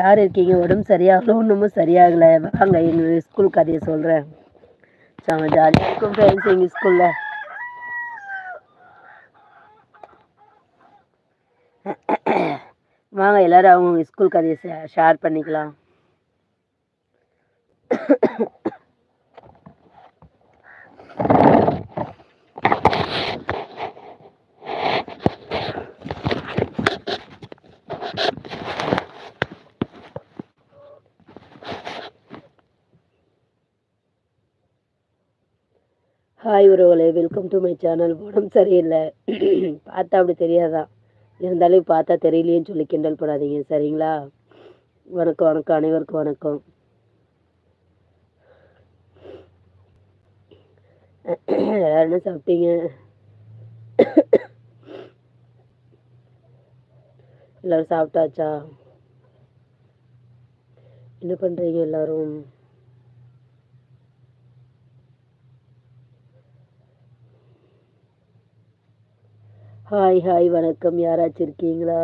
யார் இருக்கீங்க? உடம்பு சரியாகல, ஒன்றுமும் சரியாகல. வாங்க எங்க ஸ்கூல் கதையை சொல்கிறேன். செம ஜாலியாக இருக்கும் ஃப்ரெண்ட்ஸ் எங்கள் ஸ்கூலில். வாங்க எல்லாரும் அவங்க ஸ்கூல் கதையை ஷேர் பண்ணிக்கலாம். ஹாய் உறவுகளே, வெல்கம் டு மை சேனல். உடம்பு சரியில்லை, பார்த்தா அப்படி தெரியாதான், இருந்தாலும் பார்த்தா தெரியலையேன்னு சொல்லி கிண்டல் பண்ணாதீங்க சரிங்களா? வணக்கம் வணக்கம், அனைவருக்கும் வணக்கம். எல்லாரும் என்ன சாப்பிட்டீங்க? எல்லாரும் சாப்பிட்டாச்சா? என்ன பண்ணுறீங்க எல்லாரும்? ஹாய் ஹாய் வணக்கம், யாராச்சும் இருக்கீங்களா?